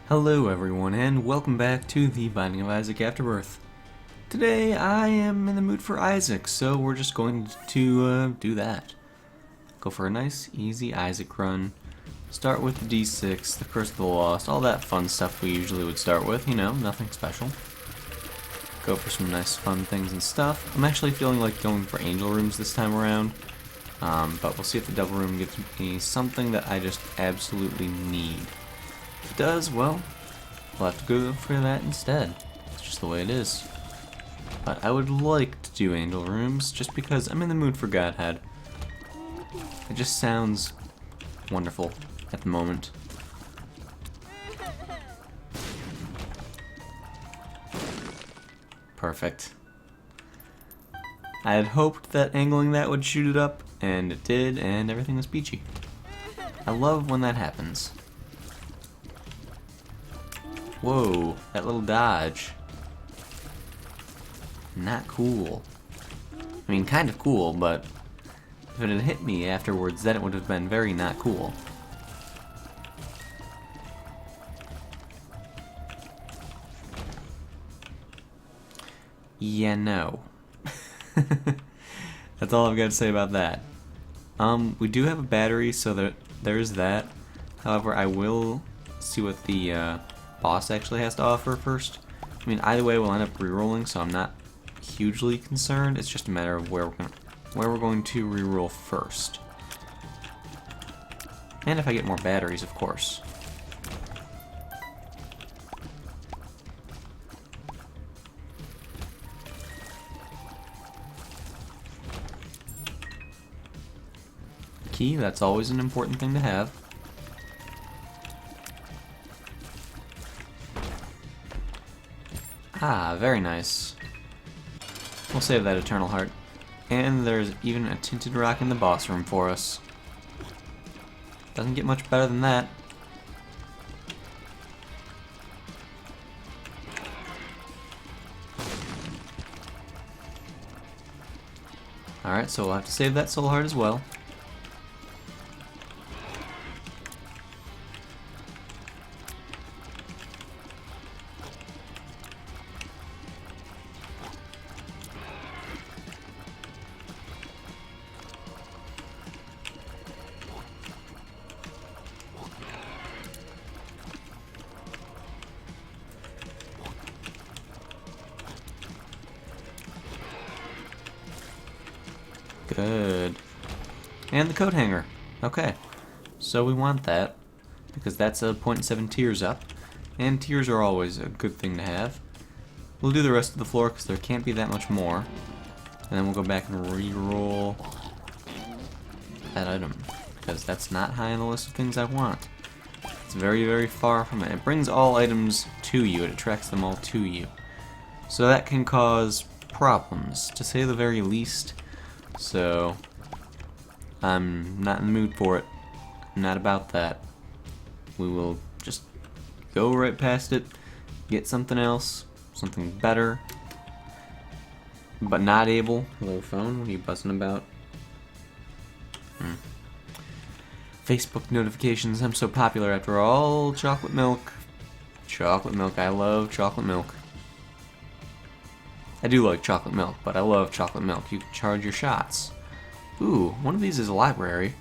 Hello everyone, and welcome back to The Binding of Isaac Afterbirth. Today I am in the mood for Isaac, so we're just going to do that. Go for a nice, easy Isaac run. Start with the D6, the Curse of the Lost, all that fun stuff we usually would start with, nothing special. Go for some nice fun things and stuff. I'm actually feeling like going for Angel Rooms this time around, but we'll see if the Devil Room gives me something that I just absolutely need. If it does, well, we'll have to go for that instead. It's just the way it is. But I would like to do Angel Rooms just because I'm in the mood for Godhead. It just sounds wonderful at the moment. Perfect. I had hoped that angling that would shoot it up, and it did, and everything was peachy. I love when that happens. Whoa, that little dodge. Not cool. I mean, kind of cool, but if it had hit me afterwards, then it would have been very not cool. Yeah, no. That's all I've got to say about that. We do have a battery, so there's that. However, I will see what the boss actually has to offer first. I mean, either way we'll end up rerolling, so I'm not hugely concerned. It's just a matter of where we're going to reroll first. And if I get more batteries, of course. Key, that's always an important thing to have. Ah, very nice. We'll save that Eternal Heart. And there's even a Tinted Rock in the boss room for us. Doesn't get much better than that. Alright, so we'll have to save that Soul Heart as well. Good. And the coat hanger. Okay. So we want that, because that's a 0.7 tiers up, and tiers are always a good thing to have. We'll do the rest of the floor, because there can't be that much more. And then we'll go back and re-roll that item, because that's not high on the list of things I want. It's very, very far from it. It brings all items to you. It attracts them all to you. So that can cause problems, to say the very least. So, I'm not in the mood for it. I'm not about that. We will just go right past it, get something else, something better, but not able. Hello phone, what are you buzzing about? Facebook notifications, I'm so popular after all. Chocolate milk. Chocolate milk, I love chocolate milk. I do like chocolate milk, but I love chocolate milk. You can charge your shots. Ooh, one of these is a library.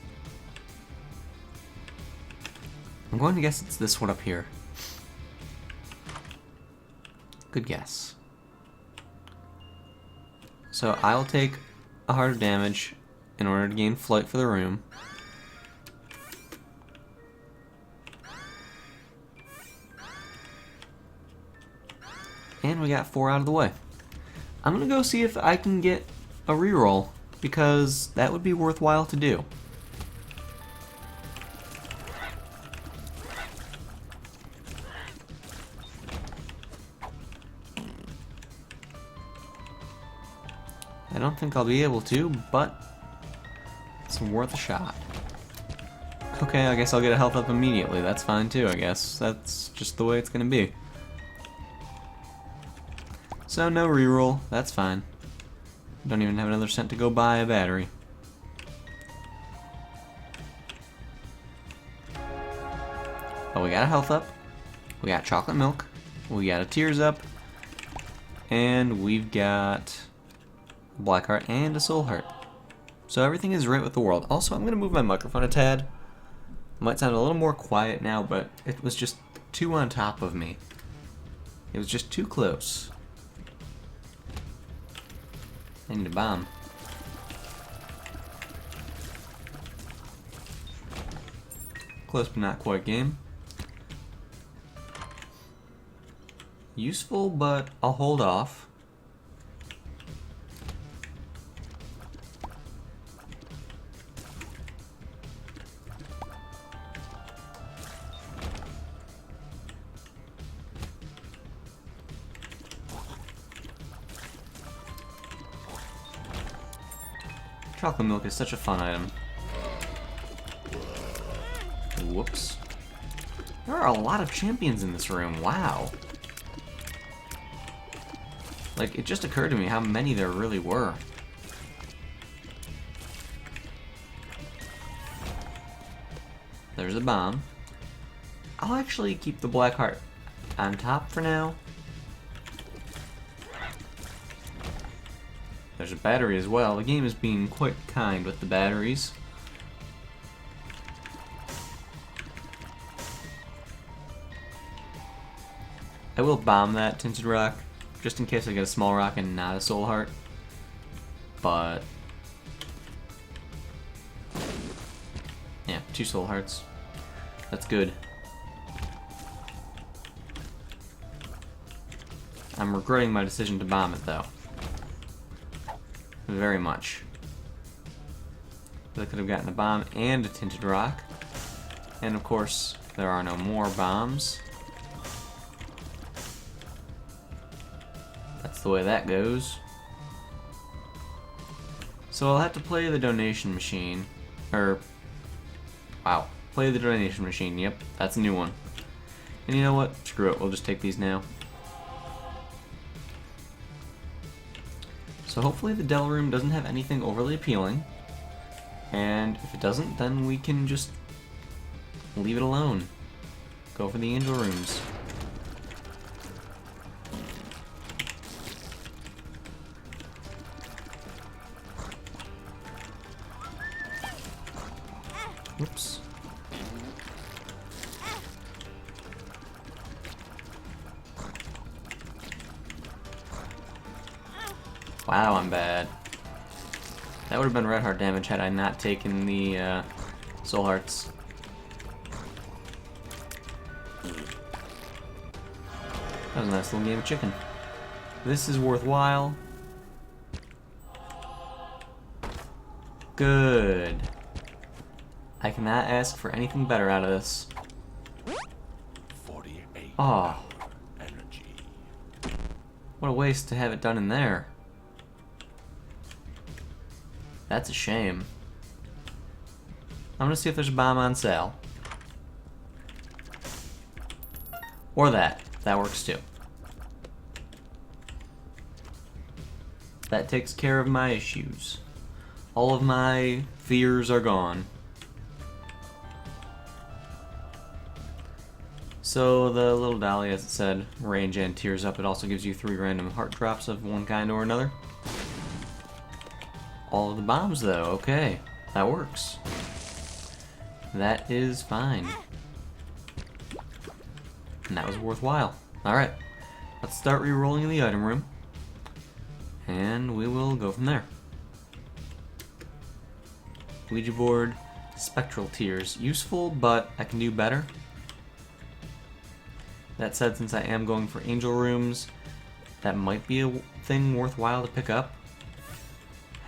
I'm going to guess it's this one up here. Good guess. So I'll take a heart of damage in order to gain flight for the room. And we got 4 out of the way. I'm gonna go see if I can get a reroll, because that would be worthwhile to do. I don't think I'll be able to, but it's worth a shot. Okay, I guess I'll get a health up immediately. That's fine too, I guess. That's just the way it's gonna be. So no reroll, that's fine. Don't even have another cent to go buy a battery. But we got a health up. We got chocolate milk. We got a tears up. And we've got a black heart and a soul heart. So everything is right with the world. Also, I'm going to move my microphone a tad. Might sound a little more quiet now, but it was just too on top of me. It was just too close. I need a bomb. Close but not quite game. Useful, but I'll hold off. Chocolate milk is such a fun item. Whoops. There are a lot of champions in this room, wow. Like, it just occurred to me how many there really were. There's a bomb. I'll actually keep the black heart on top for now. There's a battery as well. The game is being quite kind with the batteries. I will bomb that tinted rock, just in case I get a small rock and not a soul heart. But yeah, 2 soul hearts. That's good. I'm regretting my decision to bomb it though. Very much. I could have gotten a bomb and a tinted rock. And of course, there are no more bombs. That's the way that goes. So I'll have to play the donation machine. Wow. Play the donation machine. Yep, that's a new one. And you know what? Screw it. We'll just take these now. So hopefully the Dell room doesn't have anything overly appealing. And if it doesn't, then we can just leave it alone. Go for the angel rooms. Oops. Wow, I'm bad. That would have been red heart damage had I not taken the soul hearts. That was a nice little game of chicken. This is worthwhile. Good. I cannot ask for anything better out of this. 48 Oh, energy. what a waste to have it done in there. That's a shame. I'm gonna see if there's a bomb on sale. Or that. That works too. That takes care of my issues. All of my fears are gone. So the little dolly, as it said, range and tears up. It also gives you 3 random heart drops of one kind or another. All of the bombs though, okay. That works. That is fine. And that was worthwhile. Alright, let's start re-rolling in the item room. And we will go from there. Ouija board, spectral tears. Useful, but I can do better. That said, since I am going for angel rooms, that might be a thing worthwhile to pick up.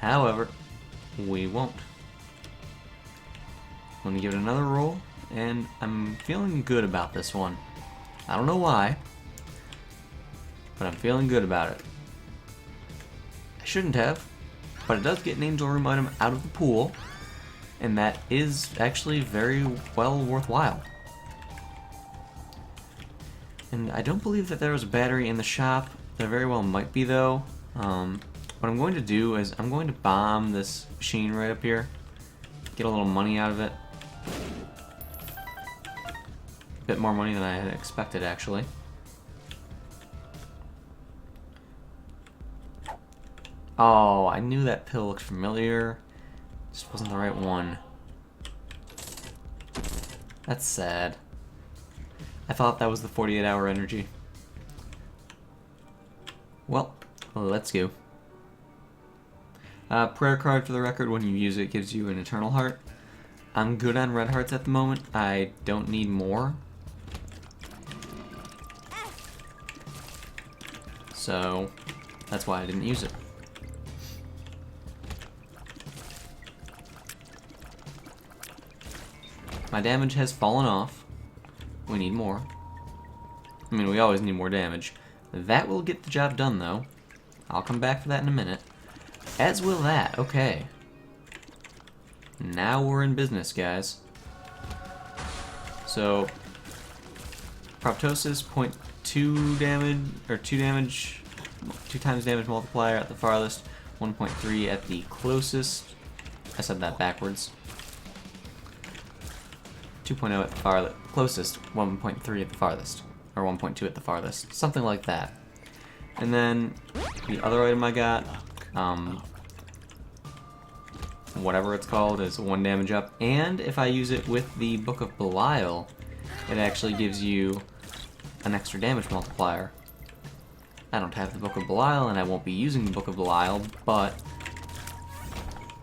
However, we won't. I'm gonna give it another roll, and I'm feeling good about this one. I don't know why, but I'm feeling good about it. I shouldn't have, but it does get an angel room item out of the pool, and that is actually very well worthwhile. And I don't believe that there was a battery in the shop. There very well might be though. What I'm going to do is I'm going to bomb this machine right up here. Get a little money out of it. bit more money than I had expected, actually. Oh, I knew that pill looked familiar. Just wasn't the right one. That's sad. I thought that was the 48-hour energy. Well, let's go. Prayer card, for the record, when you use it, gives you an eternal heart. I'm good on red hearts at the moment. I don't need more. So, that's why I didn't use it. My damage has fallen off. We need more. I mean, we always need more damage. That will get the job done, though. I'll come back for that in a minute. As will that. Okay. Now we're in business, guys. So, proptosis, 0.2 damage, or 2 damage, 2 times damage multiplier at the farthest, 1.3 at the closest. I said that backwards. 2.0 at the closest, 1.3 at the farthest, or 1.2 at the farthest, something like that. And then the other item I got, whatever it's called, is 1 damage up. And if I use it with the Book of Belial, it actually gives you an extra damage multiplier. I don't have the Book of Belial, and I won't be using the Book of Belial, but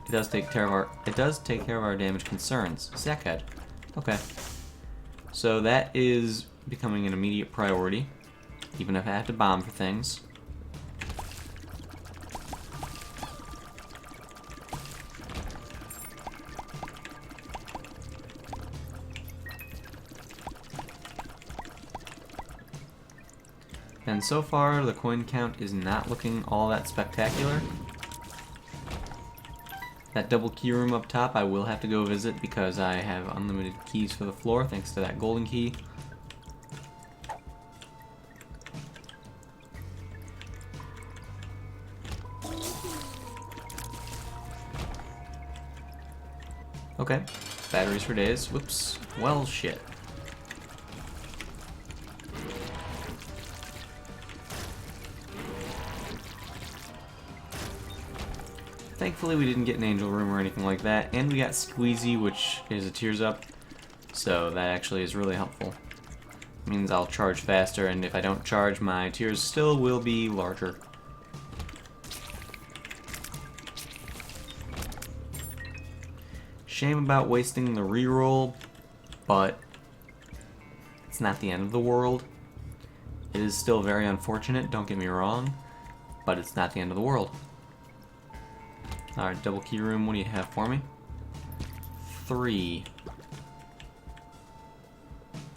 it does take care of our damage concerns. Sackhead. Okay. So that is becoming an immediate priority, even if I have to bomb for things. And so far, the coin count is not looking all that spectacular. That double key room up top I will have to go visit because I have unlimited keys for the floor thanks to that golden key. Okay, batteries for days. Whoops. Well, shit. Thankfully we didn't get an angel room or anything like that, and we got Squeezy, which is a tears up, so that actually is really helpful. It means I'll charge faster, and if I don't charge, my tears still will be larger. Shame about wasting the reroll, but it's not the end of the world. It is still very unfortunate, don't get me wrong, but it's not the end of the world. Alright, double key room, what do you have for me? 3.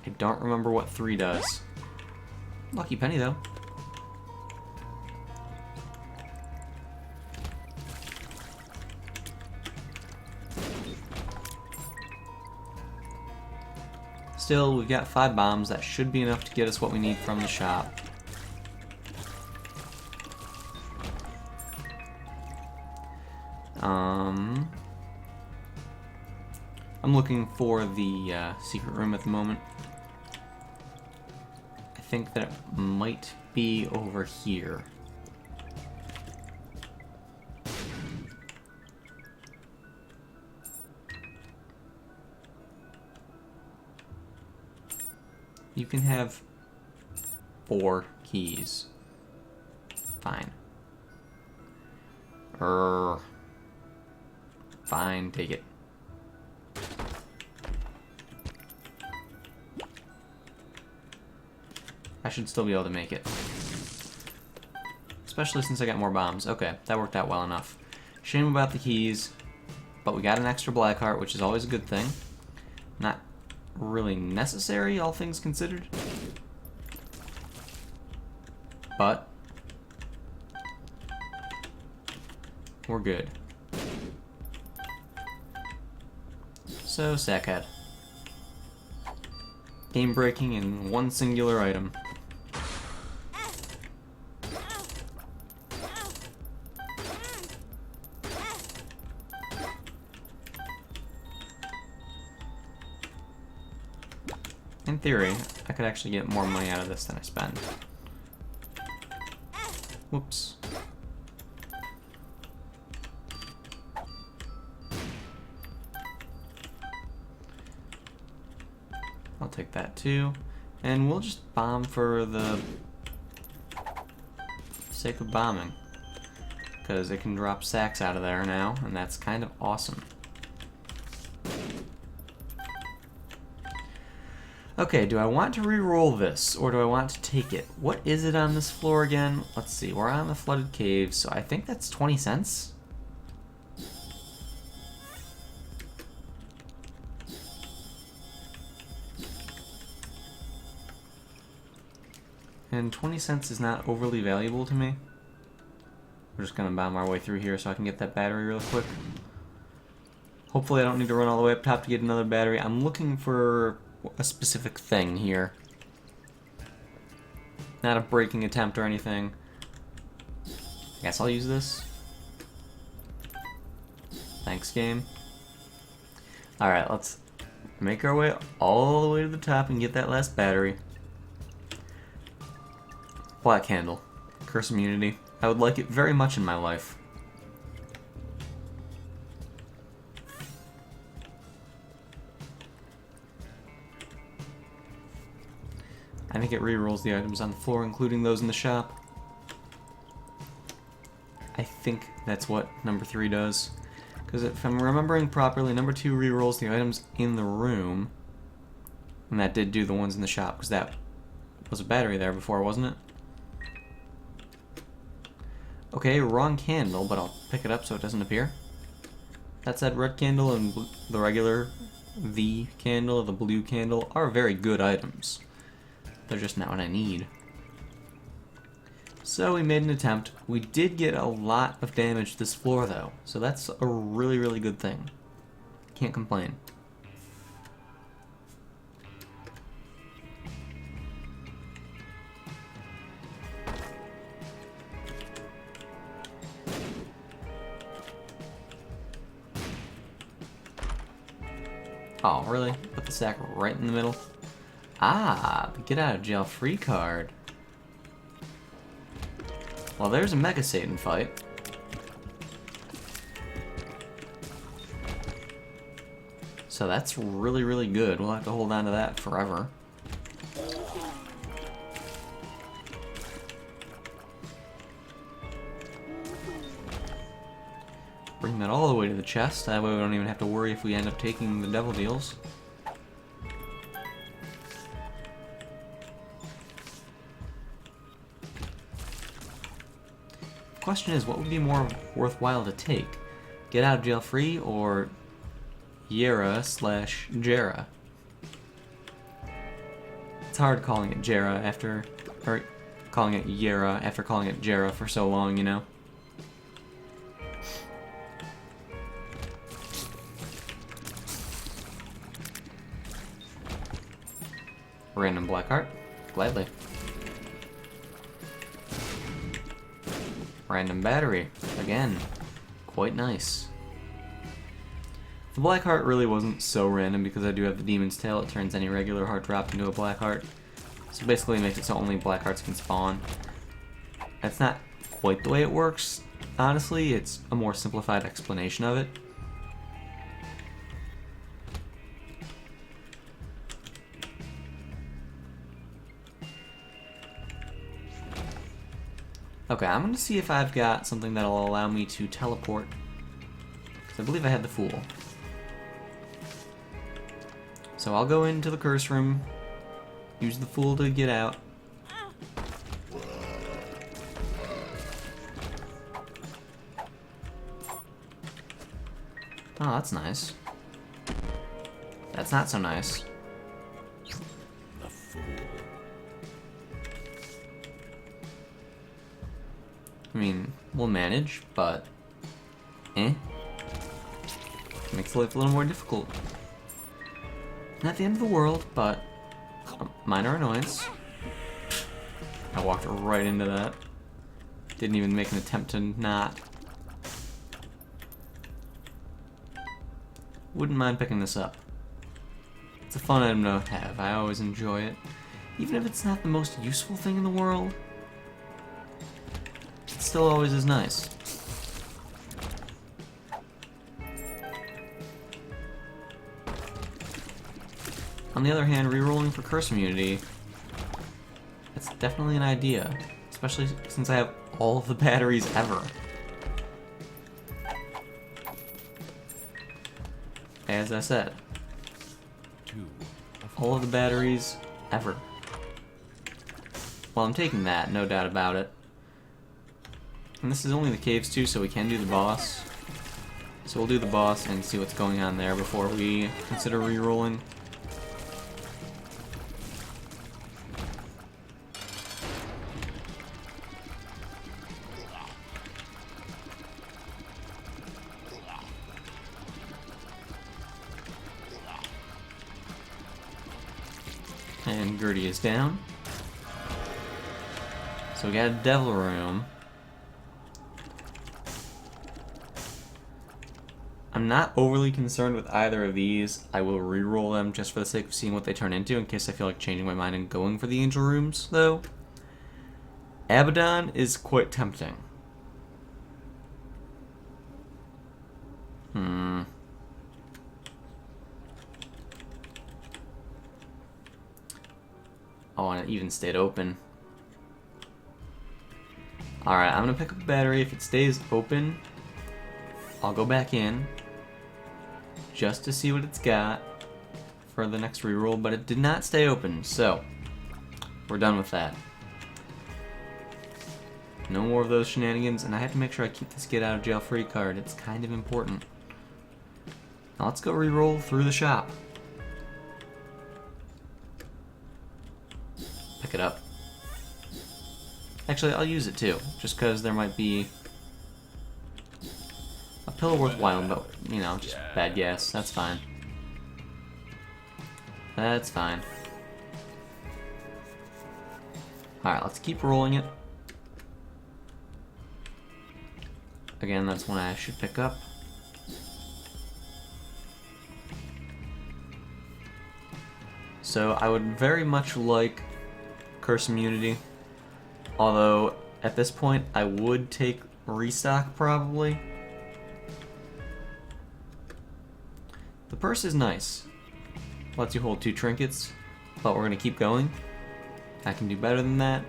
I don't remember what 3 does. Lucky penny, though. Still, we've got 5 bombs. That should be enough to get us what we need from the shop. I'm looking for the secret room at the moment. I think that it might be over here. You can have 4 keys. Fine. Fine, take it. I should still be able to make it. Especially since I got more bombs. Okay, that worked out well enough. Shame about the keys, but we got an extra black heart, which is always a good thing. Not really necessary, all things considered. But we're good. So, Sackhead. Game breaking in one singular item. theory, I could actually get more money out of this than I spend. Whoops. I'll take that too. And we'll just bomb for the sake of bombing. Because it can drop sacks out of there now, and that's kind of awesome. Okay, do I want to re-roll this, or do I want to take it? What is it on this floor again? Let's see, we're on the flooded cave, so I think that's 20 cents? And 20 cents is not overly valuable to me. We're just gonna bomb our way through here so I can get that battery real quick. Hopefully I don't need to run all the way up top to get another battery. I'm looking for a specific thing here. Not a breaking attempt or anything. I guess I'll use this. Thanks, game. Alright, let's make our way all the way to the top and get that last battery. Black Candle. Curse immunity. I would like it very much in my life. I think it re-rolls the items on the floor, including those in the shop. I think that's what number 3 does. Because if I'm remembering properly, number 2 re-rolls the items in the room. And that did do the ones in the shop, because that was a battery there before, wasn't it? Okay, wrong candle, but I'll pick it up so it doesn't appear. That said, red candle and the regular V candle, the blue candle, are very good items. They're just not what I need. So we made an attempt. We did get a lot of damage to this floor though, so that's a really, really good thing. Can't complain. Oh, really? Put the sack right in the middle? Ah, the get out of jail free card. Well, there's a Mega Satan fight. So that's really, really good. We'll have to hold on to that forever. Bring that all the way to the chest. That way we don't even have to worry if we end up taking the devil deals. Question is, what would be more worthwhile to take? Get out of jail free or Yera/Jera? It's hard calling it Jera after, or calling it Yera after calling it Jera for so long, you know? Random black heart? Gladly. Random battery. Again. Quite nice. The black heart really wasn't so random because I do have the demon's tail. It turns any regular heart drop into a black heart. So basically it makes it so only black hearts can spawn. That's not quite the way it works. Honestly, it's a more simplified explanation of it. Okay, I'm going to see if I've got something that'll allow me to teleport. Because I believe I had the Fool. So I'll go into the curse room, use the Fool to get out. Oh, that's nice. That's not so nice. I mean, we'll manage, but makes life a little more difficult. Not the end of the world, but a minor annoyance. I walked right into that. Didn't even make an attempt to not. Wouldn't mind picking this up. It's It's a fun item to have. I always enjoy it. Even if it's not the most useful thing in the world, it still always is nice. On the other hand, rerolling for curse immunity, that's definitely an idea. Especially since I have all of the batteries ever. As I said, all of the batteries ever. Well, I'm taking that, no doubt about it. And this is only the caves too, so we can do the boss. So we'll do the boss and see what's going on there before we consider rerolling. And Gertie is down. So we got a devil room. I'm not overly concerned with either of these. I will re-roll them just for the sake of seeing what they turn into in case I feel like changing my mind and going for the angel rooms, though. Abaddon is quite tempting. Oh, and it even stayed open. Alright, I'm gonna pick up a battery. If it stays open, I'll go back in just to see what it's got for the next reroll, but it did not stay open, so we're done with that. No more of those shenanigans, and I have to make sure I keep this get out of jail free card. It's kind of important. Now let's go reroll through the shop. Pick it up. Actually, I'll use it too, just because there might be a pill worthwhile, but, you know, just bad guess. That's fine. That's fine. Alright, let's keep rolling it. Again, that's one I should pick up. So I would very much like curse immunity, although at this point I would take restock probably. The purse is nice. Lets you hold 2 trinkets, but we're gonna keep going. I can do better than that.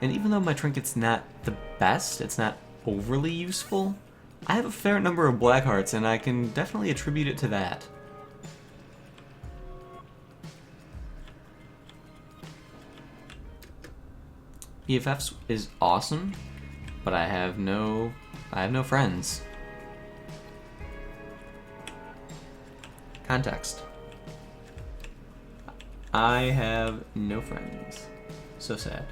And even though my trinket's not the best, it's not overly useful, I have a fair number of black hearts and I can definitely attribute it to that. BFFs is awesome, but I have no friends. Context. I have no friends. So sad.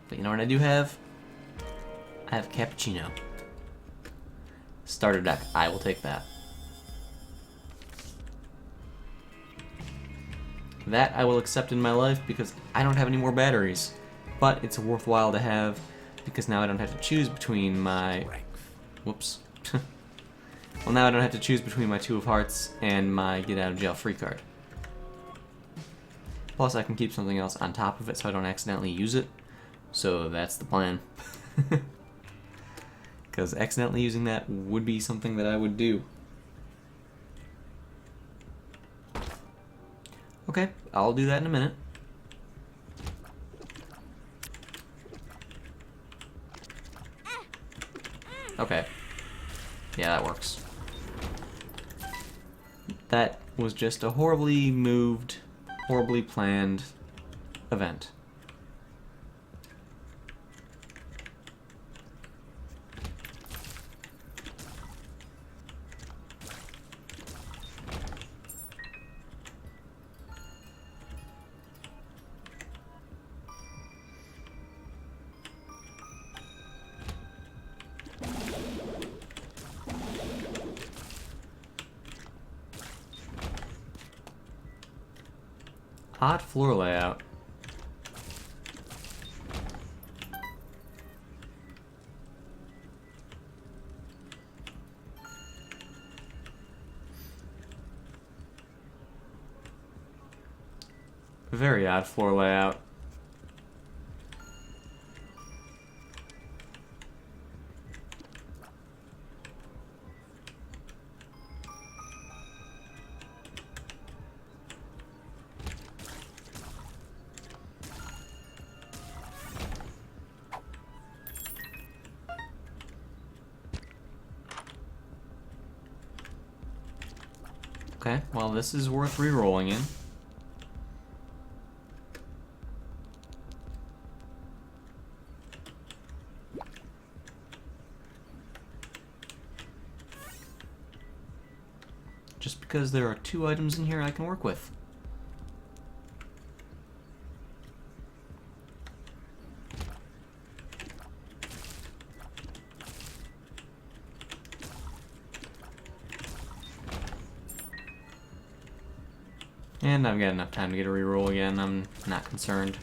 But you know what I do have? I have Cappuccino. Starter deck. I will take that. That I will accept in my life because I don't have any more batteries. But it's worthwhile to have because now I don't have to choose between my... Whoops. Well, now I don't have to choose between my 2 of hearts and my get out of jail free card. Plus I can keep something else on top of it so I don't accidentally use it. So that's the plan. Because accidentally using that would be something that I would do. Okay, I'll do that in a minute. Okay. Yeah, that works. That was just a horribly moved, horribly planned event. Odd floor layout. Very odd floor layout. Okay, well, this is worth re-rolling in. Just because there are 2 items in here I can work with. And I've got enough time to get a reroll again. I'm not concerned.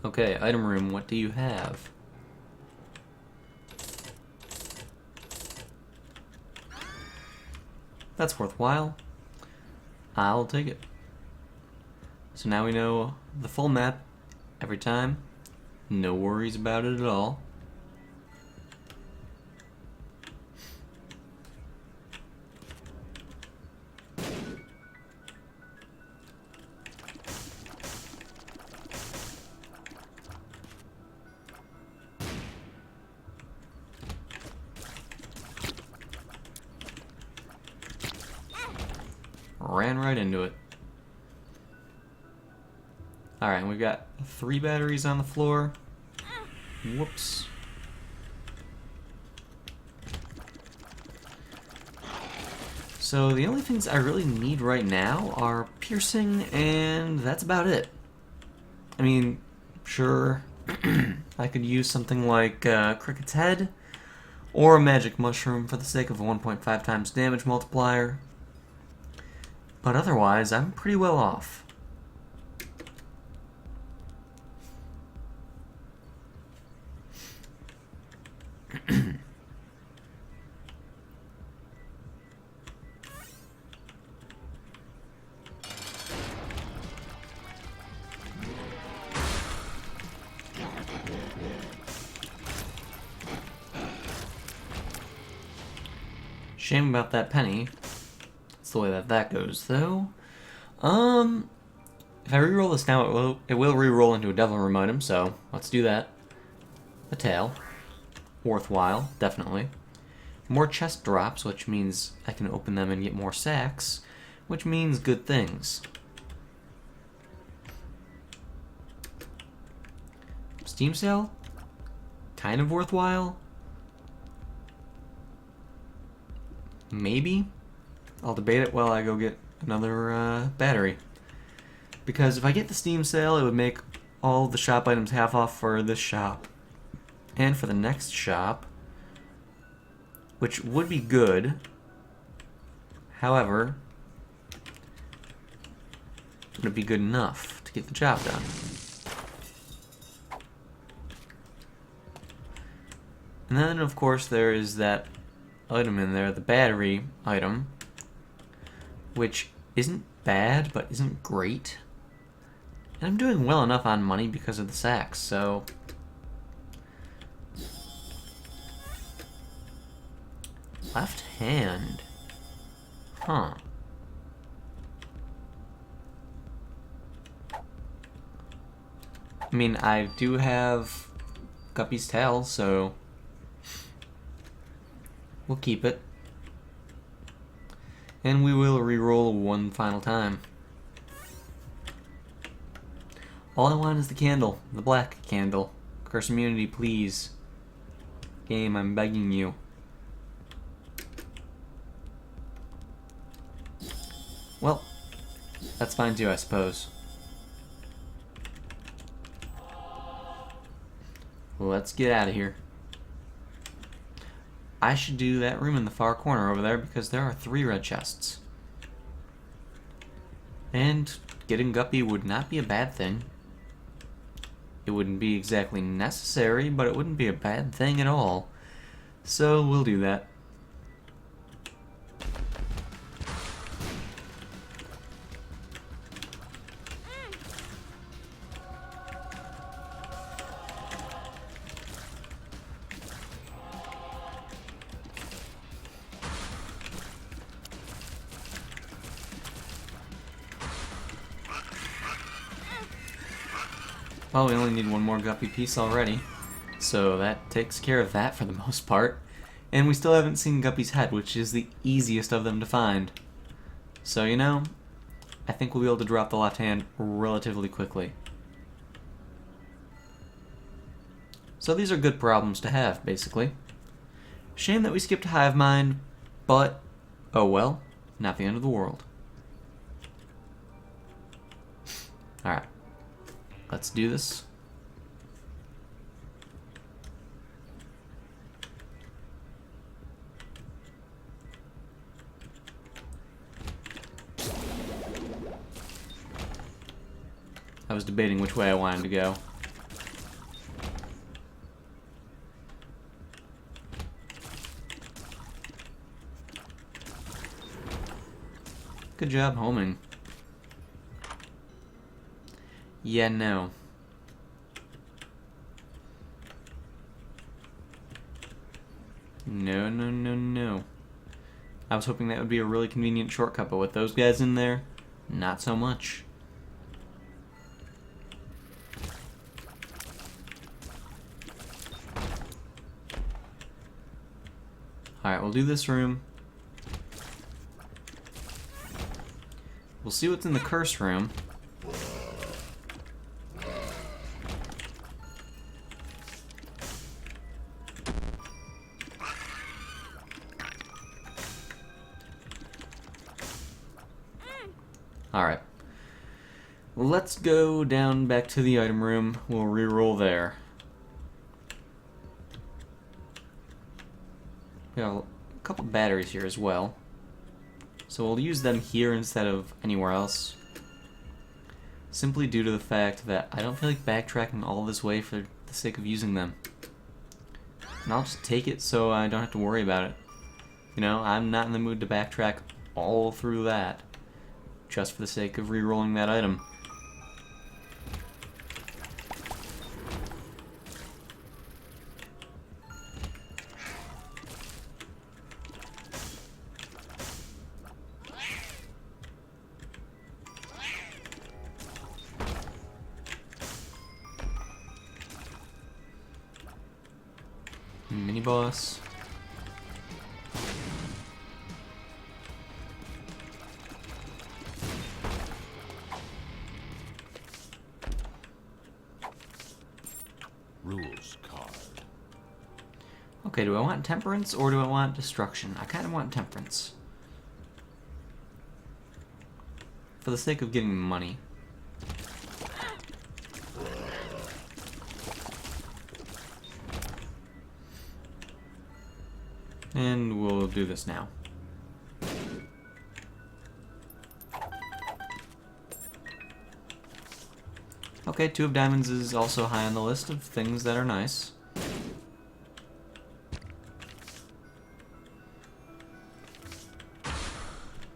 Okay, item room, what do you have? That's worthwhile. I'll take it. So now we know the full map every time. No worries about it at all. Ran right into it. Alright, we've got 3 batteries on the floor. Whoops. So the only things I really need right now are piercing, and that's about it. I mean, sure, I could use something like Cricket's Head, or a magic mushroom for the sake of a 1.5 times damage multiplier. But otherwise, I'm pretty well off. Shame about that penny. That's the way that goes, though. If I reroll this now, it will reroll into a Devil Room item, so let's do that. A tail. Worthwhile, definitely. More chest drops, which means I can open them and get more sacks, which means good things. Steam sale? Kind of worthwhile. Maybe. I'll debate it while I go get another battery. Because if I get the Steam sale, it would make all the shop items half off for this shop. And for the next shop. Which would be good. However, would it be good enough to get the job done? And then, of course, there is that item in there, the battery item, which isn't bad, but isn't great. And I'm doing well enough on money because of the sacks, so... Left hand. Huh. I mean, I do have Guppy's tail, so... We'll keep it. And we will re-roll one final time. All I want is the candle. The black candle. Curse immunity, please. Game, I'm begging you. Well, that's fine too, I suppose. let's get out of here. I should do that room in the far corner over there because there are 3 red chests. And getting Guppy would not be a bad thing. It wouldn't be exactly necessary, but it wouldn't be a bad thing at all. So we'll do that. Well, we only need 1 more guppy piece already, so that takes care of that for the most part. And we still haven't seen Guppy's head, which is the easiest of them to find. So, you know, I think we'll be able to drop the left hand relatively quickly. So these are good problems to have, basically. Shame that we skipped Hive Mind, but, oh well, not the end of the world. Alright. Let's do this. I was debating which way I wanted to go. Good job homing. Yeah, no. No, no, no, no. I was hoping that would be a really convenient shortcut, but with those guys in there, not so much. Alright, we'll do this room. We'll see what's in the curse room. Alright. Let's go down back to the item room. We'll reroll there. We got a couple batteries here as well. So we'll use them here instead of anywhere else. Simply due to the fact that I don't feel like backtracking all this way for the sake of using them. And I'll just take it so I don't have to worry about it. You know, I'm not in the mood to backtrack all through that, just for the sake of re-rolling that item. Mini boss. Rules card. Okay, do I want temperance or do I want destruction? I kind of want temperance. For the sake of getting money. And we'll do this now. Okay, 2 of diamonds is also high on the list of things that are nice.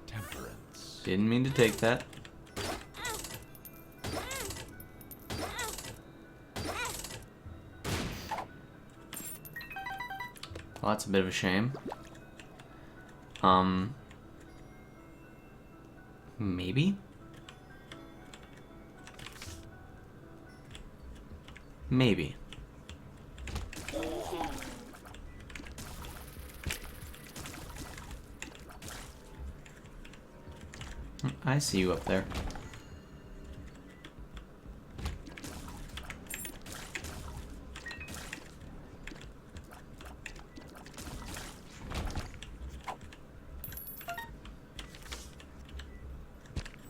Temperance. Didn't mean to take that. Well, that's a bit of a shame. Maybe? Maybe. I see you up there.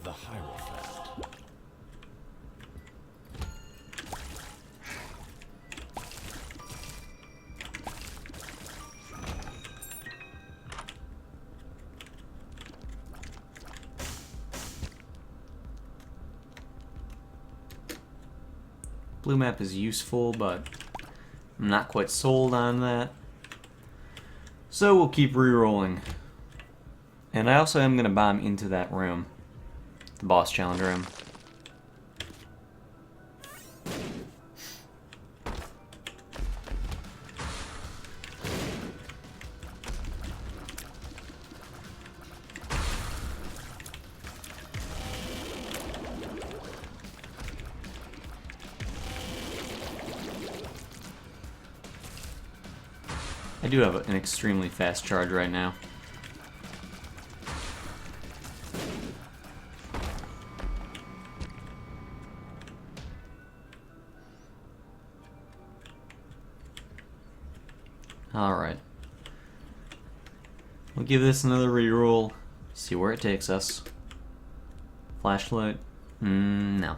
The Hierophant. Blue map is useful, but I'm not quite sold on that. So we'll keep re-rolling. And I also am going to bomb into that room. The boss challenge room. I do have an extremely fast charge right now. Alright. We'll give this another reroll, see where it takes us. Flashlight? No.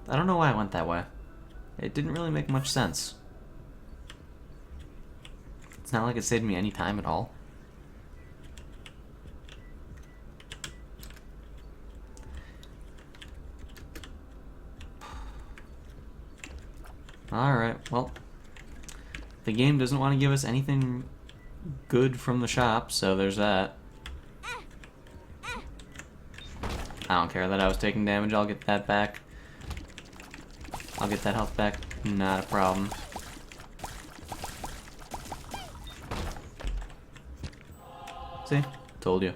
I don't know why I went that way. It didn't really make much sense. It's not like it saved me any time at all. Alright, well, the game doesn't want to give us anything good from the shop, so there's that. I don't care that I was taking damage, I'll get that back. I'll get that health back, not a problem. See? Told you.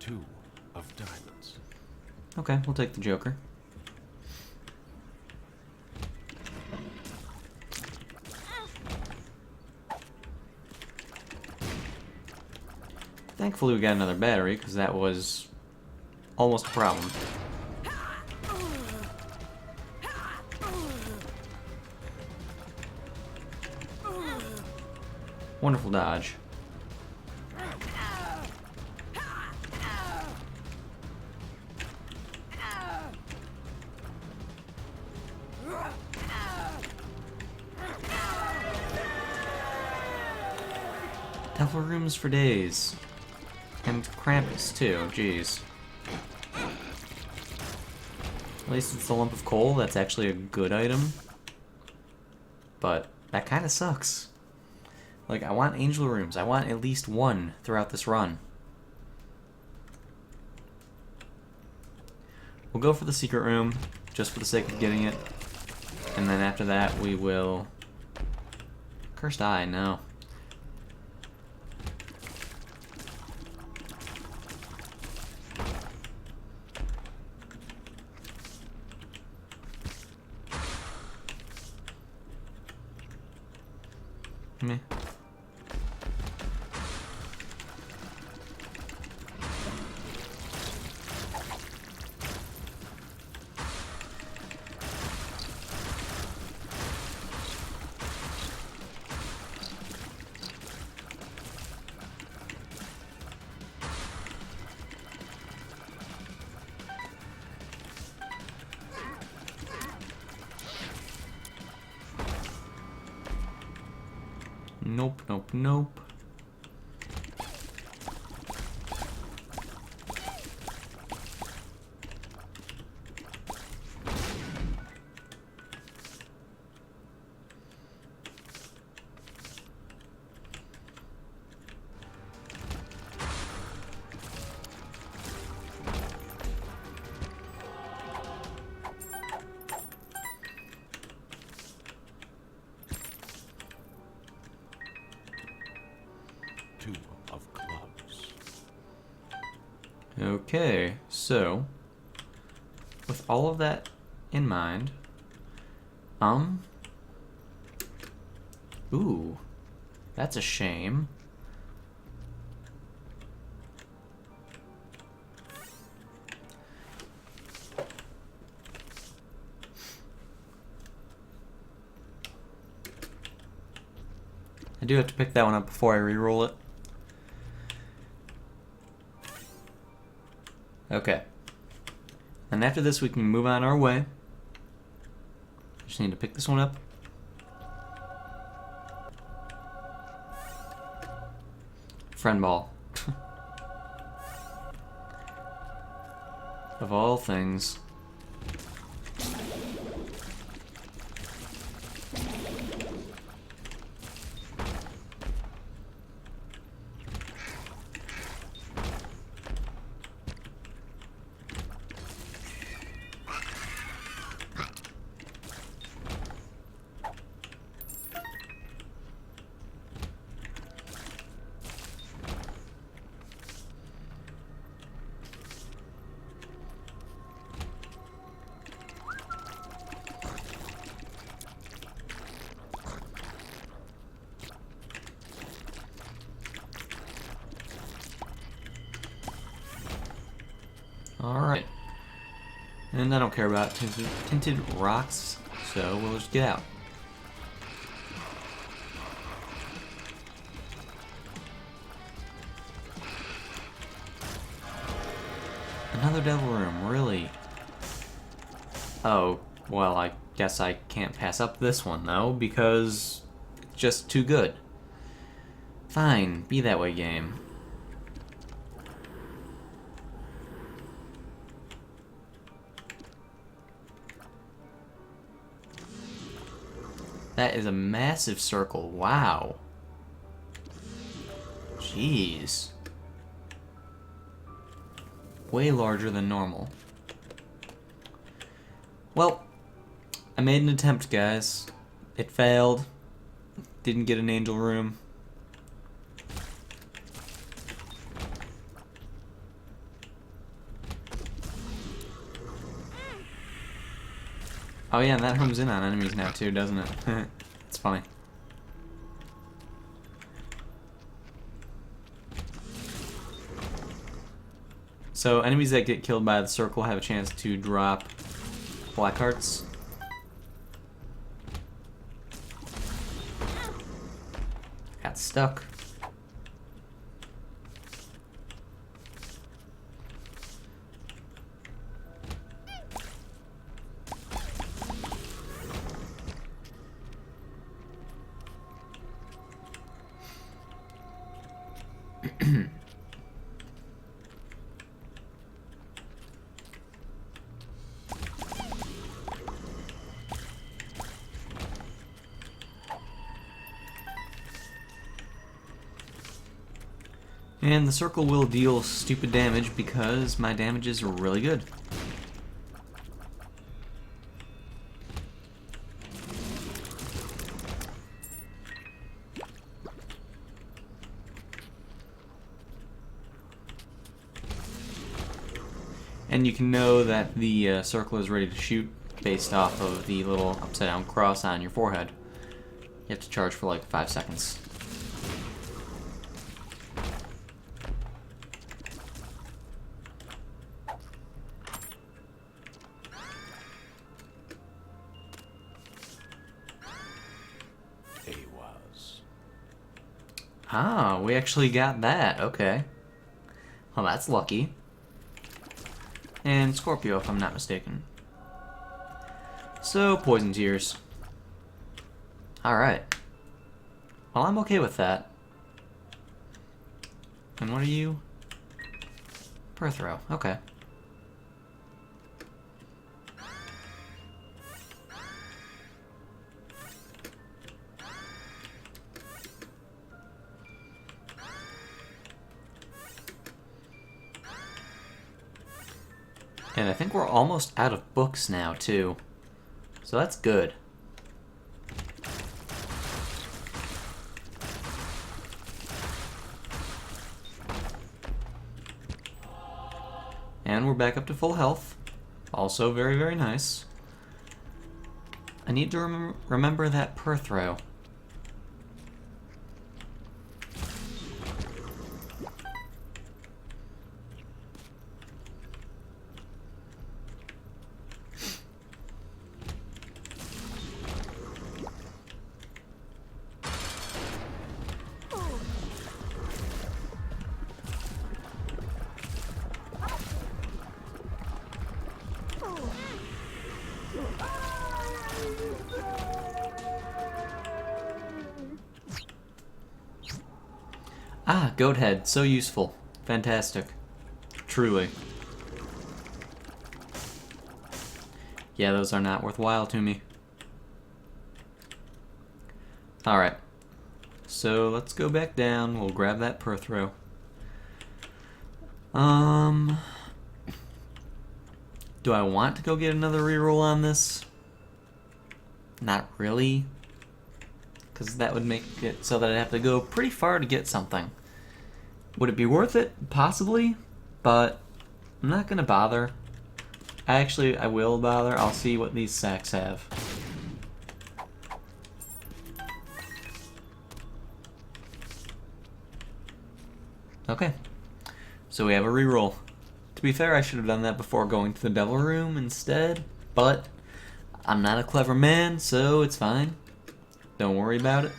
Two of diamonds. Okay, we'll take the Joker. Thankfully we got another battery, because that was almost a problem. Wonderful dodge. Devil rooms for days. And Krampus, too. Jeez. At least it's the lump of coal. That's actually a good item. But that kind of sucks. Like, I want angel rooms. I want at least one throughout this run. We'll go for the secret room, just for the sake of getting it. And then after that, we will... Cursed Eye, no. Meh. Nope, nope, nope. Two of clubs. Okay, so with all of that in mind, ooh, that's a shame. I do have to pick that one up before I re-roll it. Okay. And after this, we can move on our way. Just need to pick this one up. Friend ball. Of all things. Alright. And I don't care about tinted rocks, so we'll just get out. Another devil room, really? Oh, well, I guess I can't pass up this one, though, because it's just too good. Fine, be that way, game. That is a massive circle. Wow. Jeez. Way larger than normal. Well, I made an attempt, guys. It failed. Didn't get an angel room. Oh yeah, and that homes in on enemies now too, doesn't it? It's funny. So enemies that get killed by the circle have a chance to drop black hearts. Got stuck. And the circle will deal stupid damage because my damages are really good. And you can know that the circle is ready to shoot based off of the little upside down cross on your forehead. You have to charge for like 5 seconds. Ah, we actually got that. Okay. Well, that's lucky. And Scorpio, if I'm not mistaken. So, poison tears. Alright. Well, I'm okay with that. And what are you? Perthrow. Okay. And I think we're almost out of books now, too. So that's good. And we're back up to full health. Also very, very nice. I need to remember that Perthrow. Ah, goat head. So useful. Fantastic. Truly. Yeah, those are not worthwhile to me. Alright. So let's go back down. We'll grab that Perthrow. Do I want to go get another reroll on this? Not really. Because that would make it so that I'd have to go pretty far to get something. Would it be worth it? Possibly. But I'm not going to bother. I will bother. I'll see what these sacks have. Okay. So we have a reroll. To be fair, I should have done that before going to the Devil Room instead, but I'm not a clever man, so it's fine. Don't worry about it.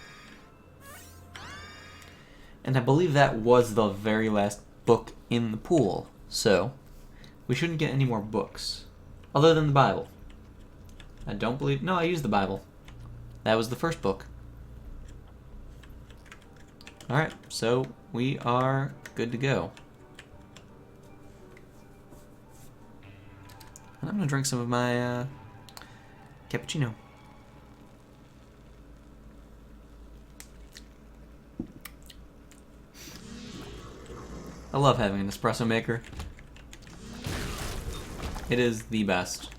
And I believe that was the very last book in the pool, so we shouldn't get any more books. Other than the Bible. I don't believe... No, I used the Bible. That was the first book. Alright, so we are good to go. I'm gonna drink some of my cappuccino. I love having an espresso maker. It is the best.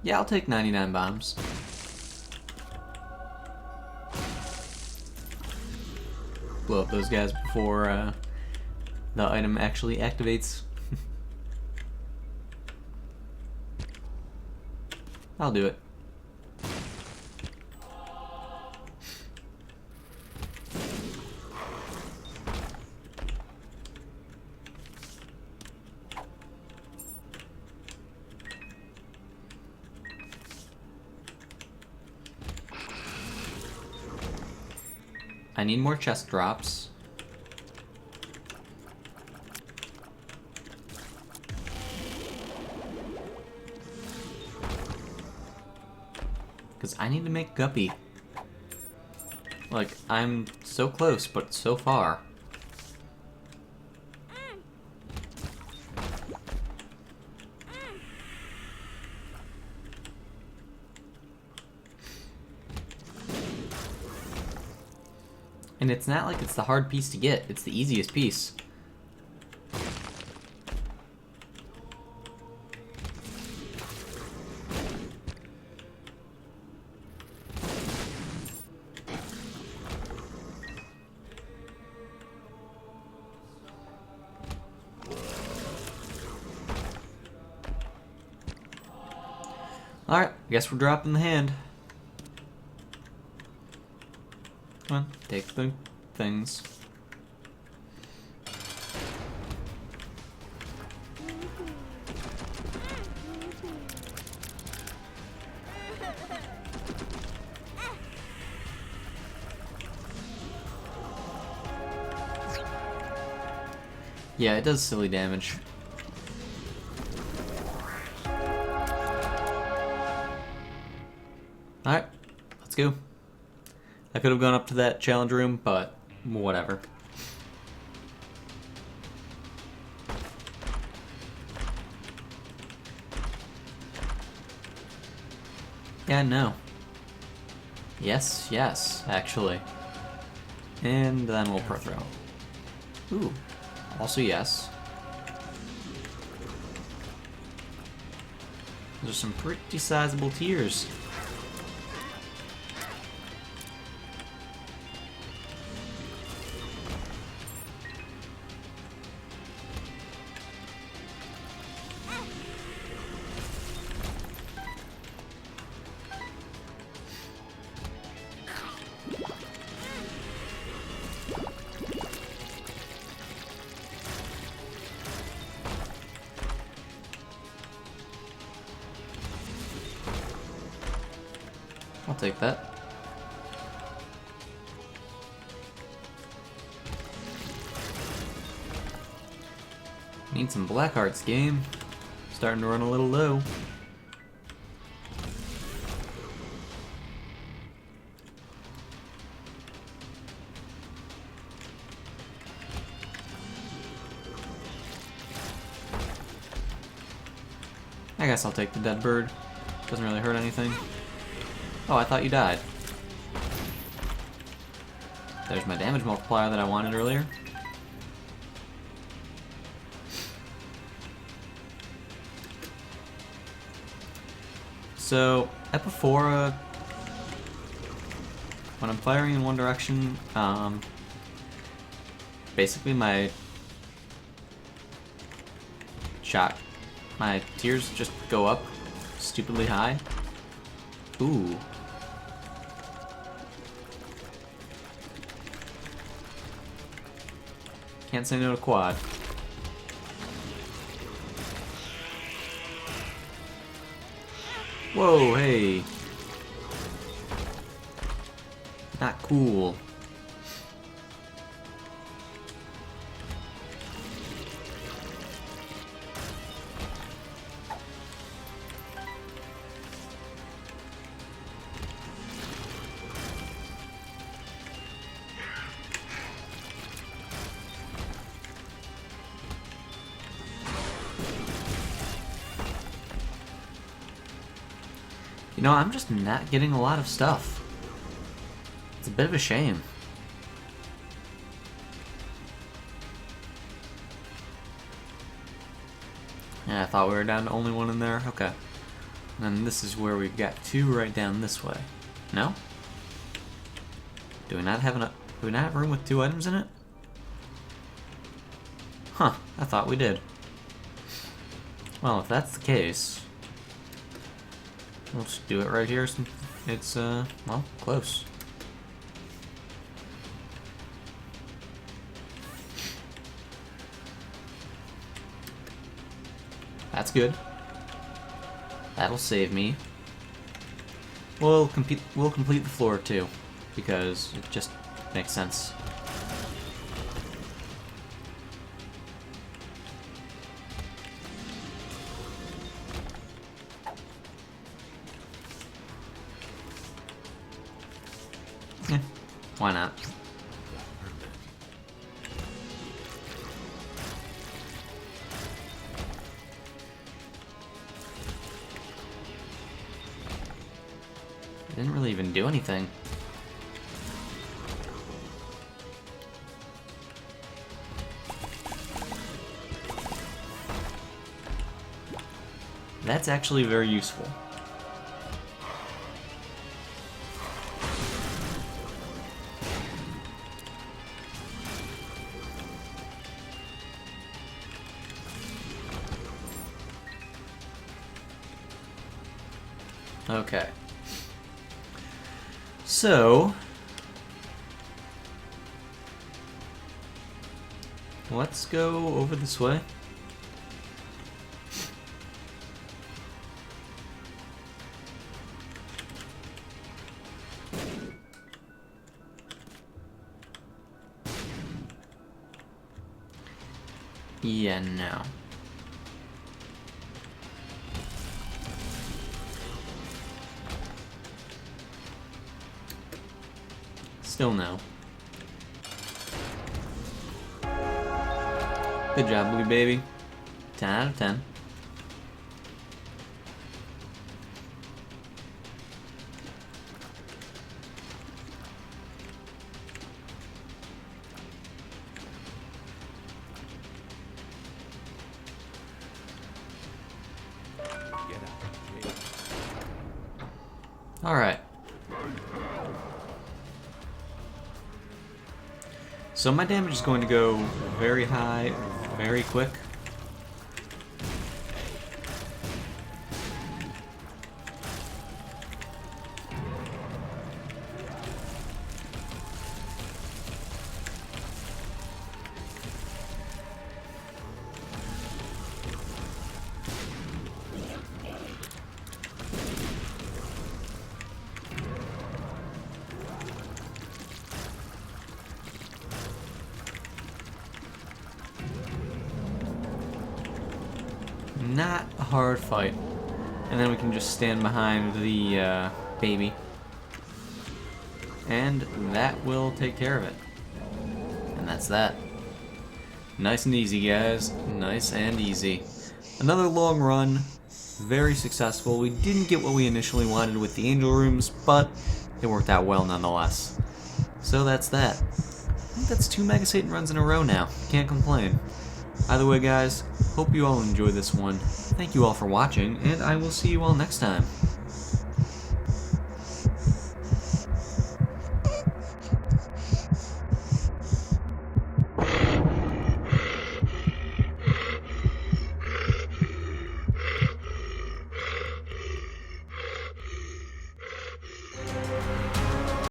Yeah, I'll take 99 bombs. Blow up those guys before the item actually activates. I'll do it. I need more chest drops. Because I need to make Guppy. Like, I'm so close, but so far. And it's not like it's the hard piece to get, it's the easiest piece. Alright, guess we're dropping the hand. Come on, take the things. Yeah, it does silly damage. Alright, let's go. I could have gone up to that challenge room, but whatever. Yeah, no. Yes, yes, actually. And then we'll Perthrow. Ooh, also yes. Those are some pretty sizable tiers. I'll take that. Need some black hearts, game. Starting to run a little low. I guess I'll take the dead bird. Doesn't really hurt anything. Oh, I thought you died. There's my damage multiplier that I wanted earlier. So, Epiphora, when I'm firing in one direction, basically my tiers just go up stupidly high. Ooh. Can't say no to quad. Whoa, hey. Not cool. You know, I'm just not getting a lot of stuff. It's a bit of a shame. Yeah, I thought we were down to only one in there. Okay. And then this is where we've got two right down this way. No? Do we not have room with 2 items in it? Huh, I thought we did. Well, if that's the case, we'll just do it right here since it's, well, close. That's good. That'll save me. We'll complete the floor too, because it just makes sense. Yeah, why not? Didn't really even do anything. That's actually very useful. Okay. So, let's go over this way. Yeah, no. Still no. Good job, Blue Baby. 10 out of 10. All right. So my damage is going to go very high, very quick. Not a hard fight. And then we can just stand behind the baby. And that will take care of it. And that's that. Nice and easy, guys. Nice and easy. Another long run. Very successful. We didn't get what we initially wanted with the angel rooms, but it worked out well nonetheless. So that's that. I think that's 2 Mega Satan runs in a row now. Can't complain. Either way, guys, hope you all enjoy this one. Thank you all for watching, and I will see you all next time.